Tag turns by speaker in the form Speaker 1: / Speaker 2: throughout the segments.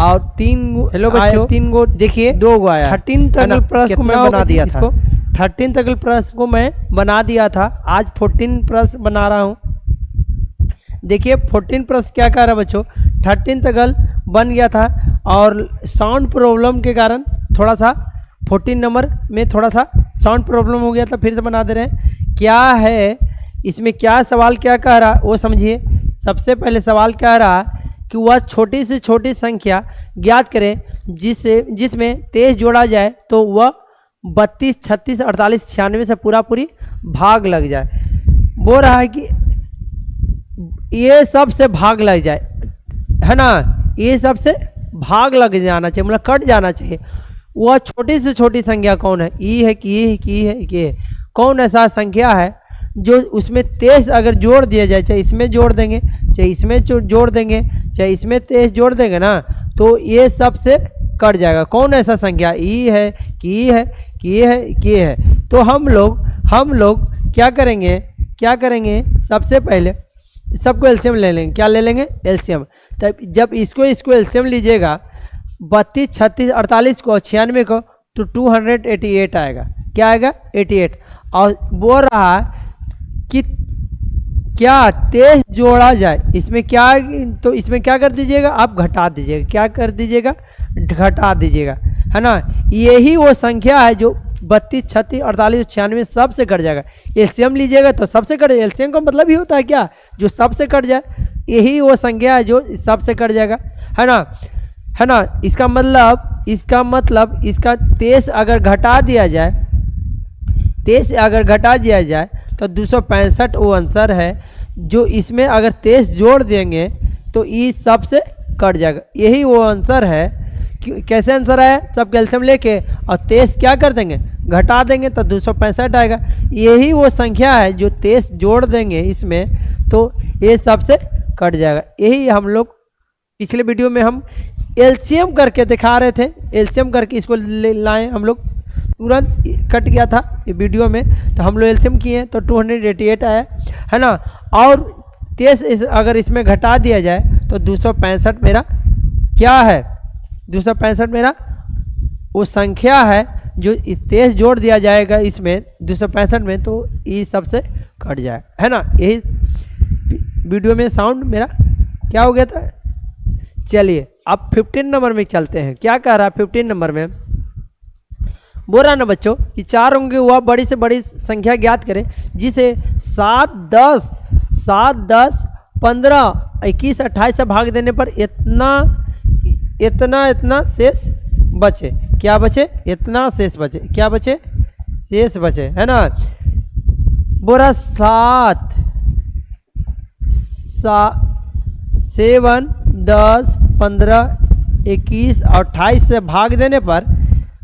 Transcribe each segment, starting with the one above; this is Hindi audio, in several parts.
Speaker 1: और 3 हेलो बच्चों 3 गो देखिए 2 गो आया 13 तक प्लस को मैं बना दिया था। 13 तक प्लस को मैं बना दिया था, आज 14 प्लस बना रहा हूँ। देखिए 14 प्लस क्या कर रहा है बच्चों, 13 तक बन गया था और साउंड प्रॉब्लम के कारण थोड़ा सा 14 नंबर में थोड़ा सा साउंड प्रॉब्लम हो गया था, फिर से बना दे रहे हैं। क्या है इसमें, क्या सवाल क्या कह रहा वो समझिए। सबसे पहले सवाल कह रहा कि वह छोटी से छोटी संख्या ज्ञात करें जिसमें 23 जोड़ा जाए तो वह 32, 36, 48, 96 से पूरी भाग लग जाए। बोल रहा है कि ये सब से भाग लग जाए, है ना, ये सब से भाग लग जाना चाहिए, मतलब कट जाना चाहिए। वह छोटी से छोटी संख्या कौन है, ई है कि ये है कि ये है कि ये, कौन ऐसा संख्या है जो उसमें 23 अगर जोड़ दिया जाए, चाहे इसमें जोड़ देंगे चाहे इसमें जोड़ देंगे चाहे इसमें 23 जोड़ देंगे ना, तो ये सब से कट जाएगा। कौन ऐसा संख्या, ई है कि ई है कि ये है कि ये है। तो हम लोग क्या करेंगे, सबसे पहले सबको एलसीएम ले लेंगे। क्या ले लेंगे, एलसीएम। तब जब इसको एलसीएम लीजिएगा 32, 36, 48 को 96 को, तो 288 आएगा। क्या आएगा, 88। और बोल रहा है कि क्या 23 जोड़ा जाए, इसमें क्या, तो इसमें क्या कर दीजिएगा, आप घटा दीजिएगा। क्या कर दीजिएगा, घटा दीजिएगा, है ना। यही वो संख्या है जो 32, 36, 48, 96 सबसे कट जाएगा। एलसीएम लीजिएगा तो सबसे कट, एलसीएम का मतलब ही होता है क्या, जो सबसे कट जाए, यही वो संख्या है जो सबसे कट जाएगा, है ना। इसका मतलब इसका 23 अगर घटा दिया जाए तो 265 वो आंसर है। जो इसमें अगर 23 जोड़ देंगे तो ये सबसे कट जाएगा, यही वो आंसर है। कैसे आंसर आया, सब कैल्शियम लेके और 23 क्या कर देंगे, घटा देंगे तो 265 आएगा। यही वो संख्या है जो 23 जोड़ देंगे इसमें तो ये सबसे कट जाएगा। यही हम लोग पिछले वीडियो में हम एलसीएम करके दिखा रहे थे, एलसीएम करके इसको लाए हम लोग, तुरंत कट गया था ये वीडियो में, तो हम लोग एलसीएम किए तो 288 आया, है ना। और 23 अगर इसमें घटा दिया जाए तो 265 मेरा क्या है, 265 मेरा वो संख्या है जो इस 23 जोड़ दिया जाएगा इसमें 265 में, तो ये सबसे कट जाए, है ना। यही वीडियो में साउंड मेरा क्या हो गया था। चलिए अब 15 नंबर में चलते हैं। क्या कह रहा है 15 नंबर में, बोल रहा ना बच्चों कि 4 अंक हुआ बड़ी से बड़ी संख्या ज्ञात करें जिसे 7, 10, 15, 21, 28 से भाग देने पर इतना शेष बचे। क्या बचे, इतना शेष बचे। क्या बचे, शेष बचे, है ना। बोरा 7, 10, 15, 21 और 28 से भाग देने पर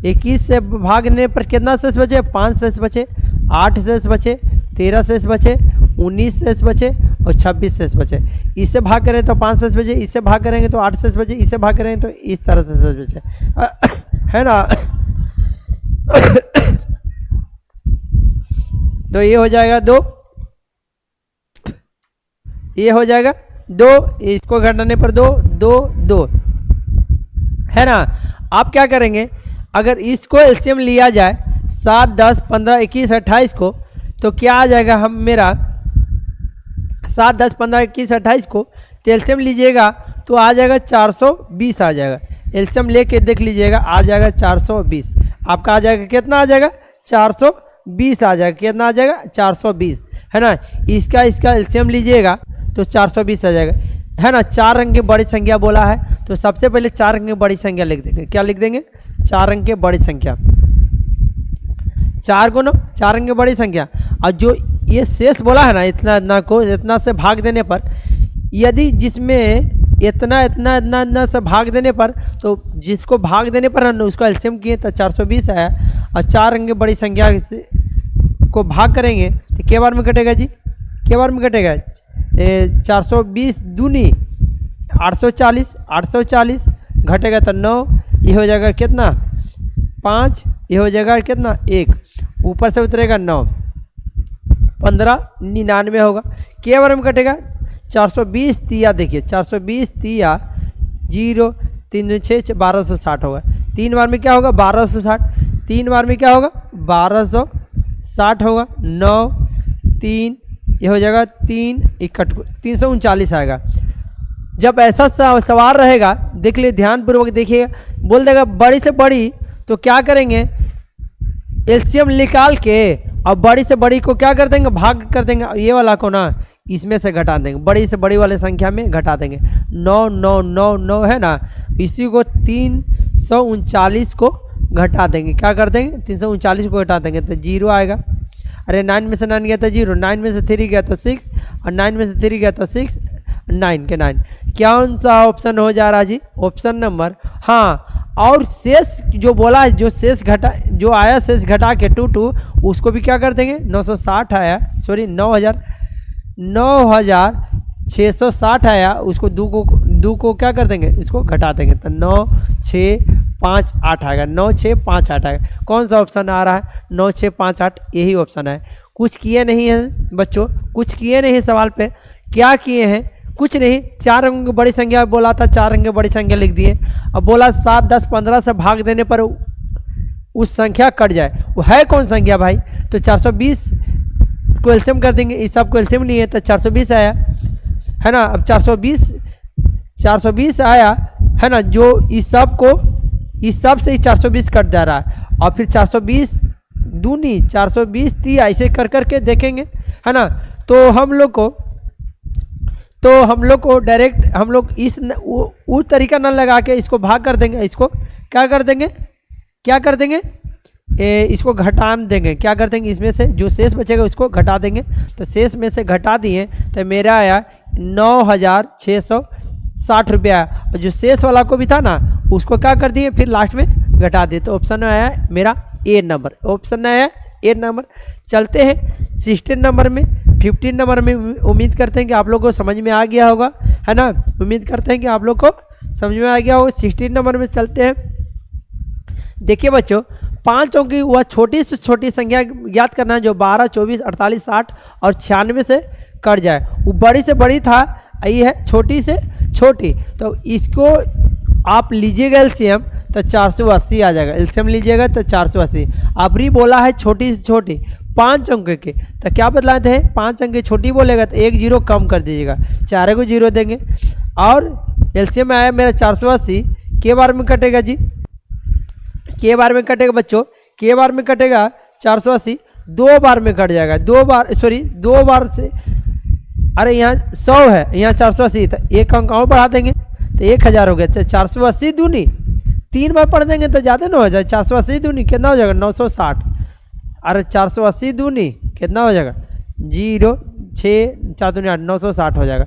Speaker 1: 21 से भागने पर कितना शेष बचे, 5 शेष बचे, 8 शेष बचे, 13 शेष बचे, 19 शेष बचे और 26 शेष बचे। इससे भाग करें तो 5 शेष बचे, इससे भाग करेंगे तो 8 शेष बचे, इससे भाग करेंगे तो इस तरह से शेष बचे, है ना। तो ये हो जाएगा 2, ये हो जाएगा 2, इसको घटाने पर 2, 2, 2, है ना। आप क्या करेंगे, अगर इसको एलसीएम लिया जाए 7, 10, 15, 21, 28 को, तो क्या आ जाएगा, हम मेरा 7, 10, 15, 21, 28 को एलसीएम लीजिएगा तो आ जाएगा 420 आ जाएगा। एलसीएम लेके देख लीजिएगा, आ जाएगा 420। आपका आ जाएगा कितना, आ जाएगा 420 आ जाएगा। कितना आ जाएगा, 420, है ना। इसका एलसीएम लीजिएगा तो 420 आ जाएगा, है ना। 4 अंक की बड़ी संख्या बोला है तो सबसे पहले 4 अंक की बड़ी संख्या लिख देंगे। क्या लिख देंगे, 4 अंक की बड़ी संख्या, 4 गुना 4 अंक की बड़ी संख्या। और जो ये शेष बोला है ना, इतना को इतना से भाग देने पर, यदि जिसमें इतना से भाग देने पर, तो जिसको भाग देने पर हम उसका एलसीएम किए तो 420 आया। और 4 अंक की बड़ी संख्या को भाग करेंगे तो क्या बार में कटेगा जी, क्या बार में कटेगा, 420 दूनी 840, 840 घटेगा तो 9, ये हो जाएगा कितना 5, ये हो जाएगा कितना 1, ऊपर से उतरेगा 9, 15, 99 होगा। क्या बार में कटेगा, 420 तिया, देखिए 420 तिया 0, 3 दूनी 6, 1260 होगा। 3 बार में क्या होगा 1260, 3 बार में क्या होगा 1260 होगा। 9 3 ये हो जाएगा 3 इकट्ठ 339 आएगा। जब ऐसा सवाल रहेगा देख लिए ध्यानपूर्वक देखिएगा, बोल देगा बड़ी से बड़ी तो क्या करेंगे एलसीएम निकाल के और बड़ी से बड़ी को क्या कर देंगे भाग कर देंगे, ये वाला को ना इसमें से घटा देंगे, बड़ी से बड़ी वाले संख्या में घटा देंगे। 9 9 9 9 है ना, इसी को 339 को घटा देंगे, क्या कर देंगे 339 को घटा देंगे तो 0 आएगा। अरे 9 में से 9 गया तो 0, 9 में से 3 गया तो 6 और 9 में से 3 गया तो 6, 9 के 9। कौन सा ऑप्शन हो जा रहा जी, ऑप्शन नंबर हाँ। और शेष जो बोला है जो शेष घटा जो आया शेष घटा के 22 उसको भी क्या कर देंगे 960 आया, सॉरी 9660 आया, उसको दो को क्या कर देंगे इसको घटा देंगे तो 9658 आएगा, 9658 आएगा। कौन सा ऑप्शन आ रहा है 9658, यही ऑप्शन है। कुछ किए नहीं हैं बच्चों, कुछ किए नहीं सवाल पे, क्या किए हैं कुछ नहीं। 4 अंक की बड़ी संख्या बोला था, 4 अंक की बड़ी संख्या लिख दिए। अब बोला 7 10 15 से भाग देने पर उस संख्या कट जाए, वो है कौन संख्या भाई, तो 420 को एलसीएम कर देंगे, इस सब को एलसीएम नहीं है तो 420 आया है ना। अब 420 आया है ना, जो इस सब से ही 420 कट जा रहा है और फिर 420 दूनी 420 3 ऐसे कर करके देखेंगे है ना। तो हम लोग को डायरेक्ट हम लोग उस तरीका न लगा के इसको भाग कर देंगे, इसको क्या कर देंगे इसको घटा देंगे, क्या कर देंगे इसमें से जो शेष बचेगा उसको घटा देंगे। तो शेष में से घटा दिए तो मेरा आया 9660 रुपया, और जो शेष वाला को भी था ना उसको क्या कर दिए फिर लास्ट में घटा दिए। तो ऑप्शन में आया मेरा ए नंबर, ऑप्शन में आया ए नंबर। चलते हैं 16 नंबर में, 15 नंबर में। उम्मीद करते हैं कि आप लोग को समझ में आ गया होगा है ना, उम्मीद करते हैं कि आप लोग को समझ में आ गया होगा। 16 नंबर में चलते हैं। देखिए बच्चों 5 अंक की वह छोटी से छोटी संख्या याद करना है जो 12 24 48 60 और 96 से कट जाए। वो बड़ी से बड़ी था, ये है छोटी से छोटी, तो इसको आप लीजिएगा एलसीएम तो 480 आ जाएगा। एलसीएम लीजिएगा तो 480। अबरी बोला है छोटी से छोटी 5 अंक के, तो क्या बतलाते हैं 5 अंक की छोटी बोलेगा तो 1 0 कम कर दीजिएगा, 4 को 0 देंगे। और एलसीएम में आया मेरा 480, के बार में कटेगा जी, के बार में कटेगा बच्चों, के बार में कटेगा 480, 2 बार में कट जाएगा, 2 बार से। अरे यहाँ 100 है, यहाँ 480, तो 1 अंक और बढ़ा देंगे तो 1000 हो गया। 480 दूनी 3 बार पढ़ देंगे तो ज़्यादा ना हो जाए। 480 दूनी कितना हो जाएगा 960। अरे 480 दूनी कितना हो जाएगा 0 6 4 दूनी 8, 960 हो जाएगा।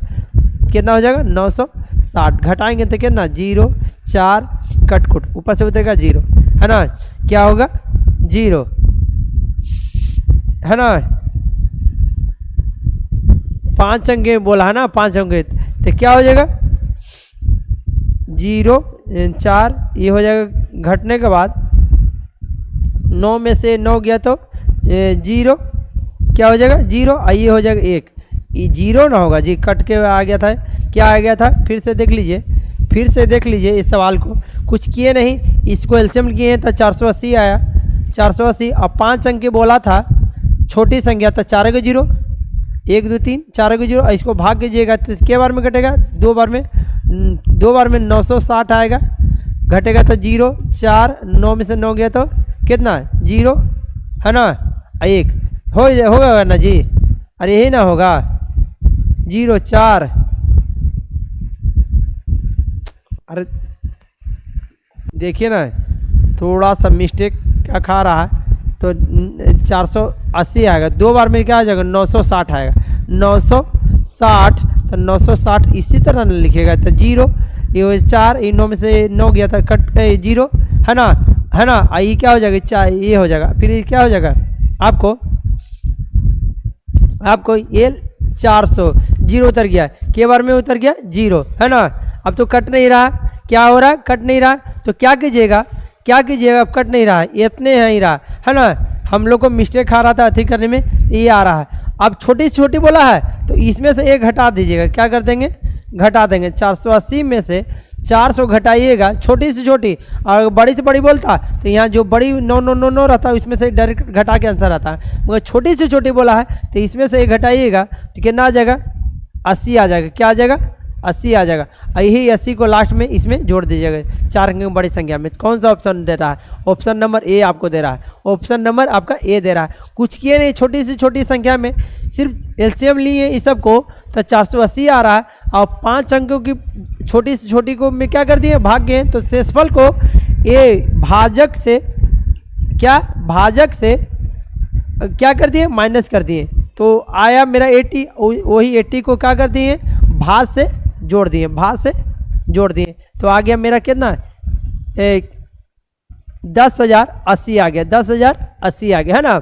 Speaker 1: कितना हो जाएगा 960, घटाएंगे तो कितना 0 4 कटकुट ऊपर से उतरेगा 0 है ना, क्या होगा 0 है ना। 5 अंक बोला है ना, 5 अंक तो क्या हो जाएगा 0 4, ये हो जाएगा। घटने के बाद 9 में से 9 गया तो 0, क्या हो जाएगा 0, ये हो जाएगा 1, ये 0 ना होगा जी, कट के आ गया था, क्या आ गया था फिर से देख लीजिए इस सवाल को। कुछ किए नहीं, इसको एलसीएम किए हैं तो 480 आया, 480। अब 5 अंक बोला था छोटी संख्या तो 4 को 0, 1 2 3 4 को 0, इसको भाग कीजिएगा तो के बार में कटेगा 2 बार में 960 आएगा, घटेगा तो 0 4, 9 में से 9 गया तो कितना 0 है ना, 1 होगा ना जी। अरे यही ना होगा 0 4, अरे देखिए ना थोड़ा सा मिस्टेक क्या खा रहा है, तो 480 आएगा, 2 बार में क्या आ जाएगा 960 आएगा, 960 तो 960 इसी तरह न लिखेगा तो 0, ये 4, ये 9 में से 9 गया था कट 0 है ना, ये क्या हो जाएगा 4, ये हो जाएगा। फिर ये क्या हो जाएगा आपको ये 400, 0 उतर गया, के बार में उतर गया 0 है ना। अब तो कट नहीं रहा, क्या हो रहा है कट नहीं रहा, तो क्या कीजिएगा अब कट नहीं रहा है, इतने ही रहा है ना। हम लोग को मिस्टेक खा रहा था अधिक करने में, तो ये आ रहा है। अब छोटी छोटी बोला है तो इसमें से 1 घटा दीजिएगा, क्या कर देंगे घटा देंगे। 480 में से 400 घटाइएगा, छोटी से छोटी और बड़ी से बड़ी बोलता तो यहाँ जो बड़ी 9 रहता है इसमें से डायरेक्ट घटा के आंसर आता है, मगर छोटी से छोटी बोला है तो इसमें से घटाइएगा तो कितना आ जाएगा, 80 आ जाएगा। क्या आ जाएगा, 80 आ जाएगा। यही 80 को लास्ट में इसमें जोड़ दीजिएगा 4 अंक की बड़ी संख्या में। कौन सा ऑप्शन दे रहा है, ऑप्शन नंबर ए आपको दे रहा है, ऑप्शन नंबर आपका ए दे रहा है। कुछ किए नहीं, छोटी से छोटी संख्या में सिर्फ एलसीएम लिए इस सब को तो 480 आ रहा है, और 5 अंकों की छोटी से छोटी को में क्या कर दिए, भाग गए, तो शेषफल को ए भाजक से क्या कर दिए, माइनस कर दिए, तो आया मेरा 80। वही 80 को क्या कर दिए, भाज से जोड़ दिए, तो आ गया मेरा कितना, 10,080 आ गया, 10,080 आ गया, है ना।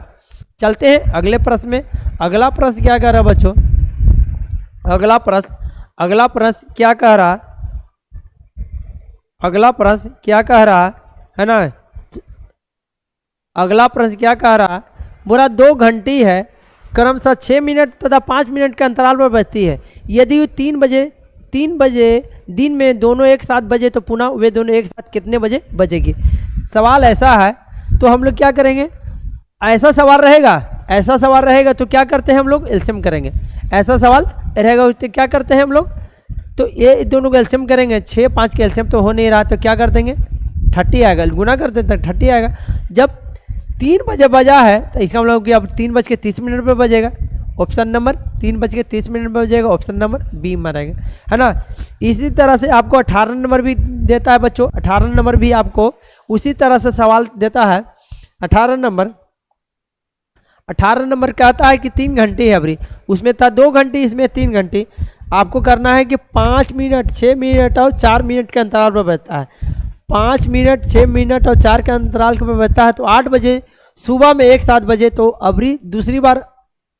Speaker 1: चलते हैं अगले प्रश्न में। अगला प्रश्न क्या कह रहा है बच्चों, अगला प्रश्न क्या कह रहा है, अगला प्रश्न क्या कह रहा है ना, अगला प्रश्न क्या कह रहा है, बोला 2 घंटी है, क्रमशः 6 मिनट तथा 5 मिनट के अंतराल पर बजती है। यदि 3 बजे दिन में दोनों एक साथ बजे तो पुनः वे दोनों एक साथ कितने बजे बजेगी। सवाल ऐसा है तो हम लोग क्या करेंगे, ऐसा सवाल रहेगा तो क्या करते हैं हम लोग, एलसीएम करेंगे। ऐसा सवाल रहेगा तो क्या करते हैं हम लोग, तो ये दोनों को एलसीएम करेंगे। 6 5 के एलसीएम तो हो नहीं रहा, तो क्या कर देंगे, 30 आएगा, गुना कर देते हैं 30 आएगा। जब 3 बजे बजा है तो इसका मतलब कि अब 3:30 पर बजेगा, ऑप्शन नंबर 3:30 पर बजेगा, ऑप्शन नंबर बी में रहेगा, है ना। इसी तरह से आपको 18 नंबर भी देता है बच्चों, 18 नंबर भी आपको उसी तरह से सवाल देता है। 18 नंबर कहता है कि 3 घंटे है अभी, उसमें था 2 घंटे, इसमें 3 घंटे। आपको करना है कि 5 मिनट 6 मिनट और 4 मिनट के अंतराल पर बजता है। 5 मिनट 6 मिनट और 4 के अंतराल पर बजता है, तो 8 बजे सुबह में एक साथ बजे, तो अभी दूसरी बार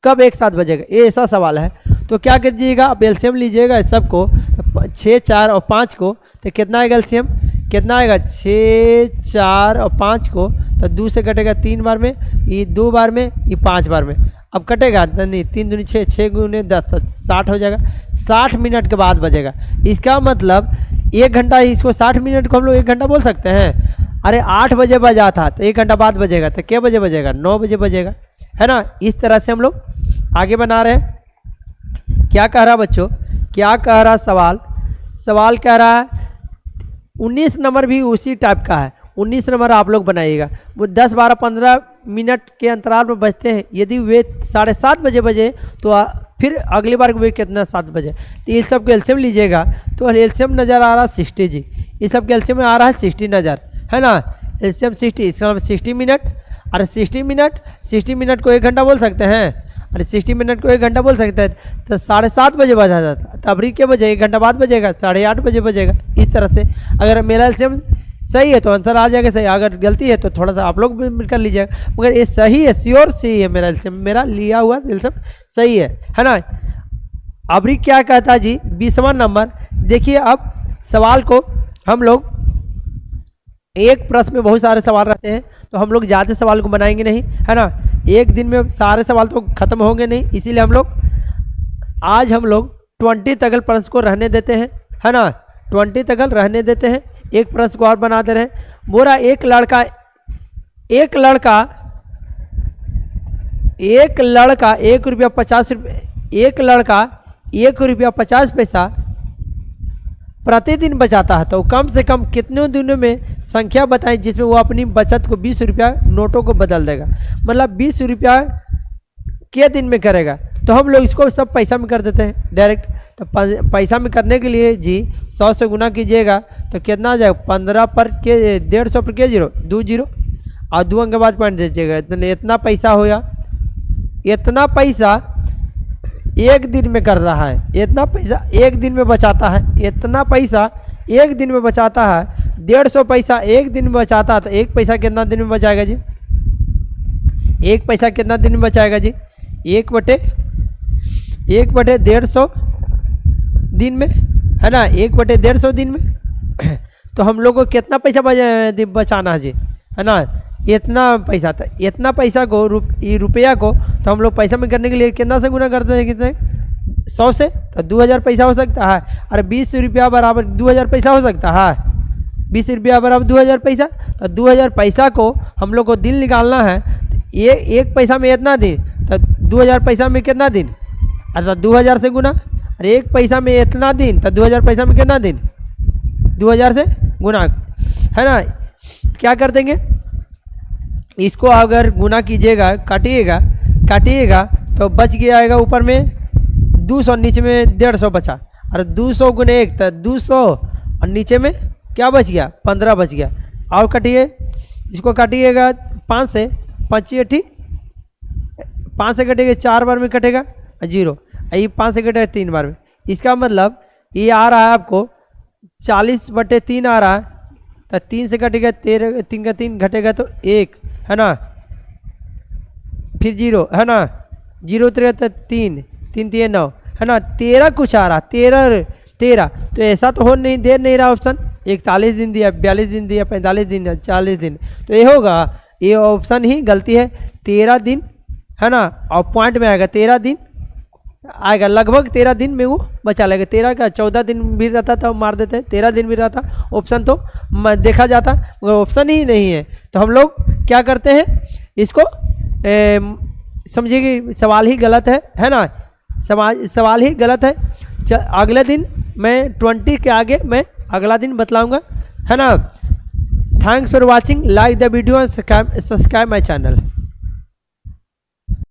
Speaker 1: कब एक साथ बजेगा, ये ऐसा सवाल है। तो क्या कीजिएगा, आप एलसीएम लीजिएगा इस सब को, 6 4 और 5 को, तो कितना आएगा एलसीएम, कितना आएगा 6 4 और 5 को, तो 2 से कटेगा 3 बार में, ये 2 बार में, ये 5 बार में। अब कटेगा नहीं, 3 दूनी 6, 6 गुने 10 तो 60 हो जाएगा। 60 मिनट के बाद बजेगा। इसका मतलब 1 घंटा, इसको 60 मिनट को हम लोग 1 घंटा बोल सकते हैं। अरे 8 बजे बजा था तो 1 घंटा बाद बजेगा, तो क्या बजे बजेगा, 9 बजे बजेगा, है ना। इस तरह से हम लोग आगे बना रहे हैं। क्या कह रहा बच्चों, क्या कह रहा सवाल कह रहा है 19 नंबर भी उसी टाइप का है। 19 नंबर आप लोग बनाइएगा, वो 10 12 15 मिनट के अंतराल पर बजते हैं। यदि वे 7:30 बजे बजे तो फिर अगली बार वे कितना 7 बजे, तो इस सब एलसीएम लीजिएगा तो एलसीएम नज़र आ रहा है 60 जी, इस सब एलसीएम में आ रहा है 60 नज़र, है ना। एलसीएम 60, इसका 60 मिनट, अरे 60 मिनट को 1 घंटा बोल सकते हैं, अरे 60 मिनट को 1 घंटा बोल सकते हैं, तो 7:30 बजे बजा जाता, तब अभी क्या बजे, 1 घंटा बाद बजेगा, 8:30 बजे बजेगा। इस तरह से अगर मेरा एलसीएम सही है तो आंसर आ जाएगा सही, अगर गलती है तो थोड़ा सा आप लोग भी मिलकर लीजिएगा, मगर ये सही है, श्योर सही है, मेरा एलसीएम, मेरा लिया हुआ एलसीएम सही है ना। अभी क्या कहता है जी 20वां नंबर, देखिए अब सवाल को हम लोग, एक प्रश्न में बहुत सारे सवाल रहते हैं तो हम लोग ज़्यादा सवाल को बनाएंगे नहीं, है ना। एक दिन में सारे सवाल तो खत्म होंगे नहीं, इसीलिए हम लोग आज 20 तक प्रश्न को रहने देते हैं, है ना। 20 तक रहने देते हैं, एक प्रश्न को और बना दे रहे हैं। बोरा एक लड़का 1 रुपया 50 रुपये, एक लड़का 1 रुपया 50 पैसा प्रतिदिन बचाता है, तो कम से कम कितने दिनों में संख्या बताएं जिसमें वो अपनी बचत को 20 रुपया नोटों को बदल देगा। मतलब 20 रुपया के दिन में करेगा, तो हम लोग इसको सब पैसा में कर देते हैं डायरेक्ट। तो पैसा में करने के लिए जी 100 से गुना कीजिएगा तो कितना आ जाएगा, 15 पर के 150 पर के 2 जीरो और 2 अंक के बाद पॉइंट दीजिएगा, इतना पैसा होगा। इतना पैसा 1 दिन में कर रहा है, इतना पैसा 1 दिन में बचाता है, इतना पैसा 1 दिन में बचाता है। 150 पैसा 1 दिन में बचाता है, तो 1 पैसा कितना दिन में बचाएगा जी, 1 पैसा कितना दिन में बचाएगा जी, 1/150 दिन में, है ना, 1/150 दिन में। तो हम लोग को कितना पैसा बचाना है जी, है ना, इतना पैसा था। इतना पैसा को रुपया को तो हम लोग पैसा में करने के लिए कितना से गुना करते हैं, कितने 100 से तो 2000 पैसा हो सकता है। अरे 20 रुपया बराबर 2000 पैसा हो सकता है। 20 रुपया बराबर 2000 पैसा, तो 2000 पैसा को हम लोग को दिन निकालना है। तो ये एक पैसा में इतना दिन, तो 2000 पैसा में कितना दिन, अर्थात 2000 से गुना। अरे एक पैसा में इतना दिन, तो 2000 पैसा में कितना दिन, 2000 से गुना, है ना। क्या कर देंगे, इसको अगर गुना कीजिएगा, काटिएगा तो बच गया आएगा ऊपर में 200, नीचे में 150 बचा। और 200 गुने 1 तो 200, और नीचे में क्या बच गया, 15 बच गया। और काटिए, इसको काटिएगा 5 से, 5 से कटेगा 4 बार में कटेगा 0, ये 5 से कटेगा 3 बार में। इसका मतलब ये आ रहा है आपको 40/3 आ रहा है। तो 3 से कटेगा 13, 3 का 3 घटेगा तो 1, है ना, फिर 0, है ना, 0 3 तो 3, 3 3 9, है ना, 13 कुछ आ रहा, 13। तो ऐसा तो हो नहीं, दे नहीं रहा ऑप्शन। 41 दिन दिया, 42 दिन दिया, 45 दिन, 40 दिन, तो ये होगा, ये ऑप्शन ही गलती है। 13 दिन, है ना, और पॉइंट में आएगा 13 दिन आएगा, लगभग 13 दिन में वो बचा लेगा। 13 का 14 दिन भी रहता था, मार देते, 13 दिन भी रहता ऑप्शन, तो देखा जाता, मगर ऑप्शन ही नहीं है। तो हम लोग क्या करते हैं, इसको समझिए कि सवाल ही गलत है ना, सवाल ही गलत है। अगले दिन मैं 20 के आगे मैं अगला दिन बतलाऊंगा, है ना। Thanks for watching, like the video and subscribe my channel.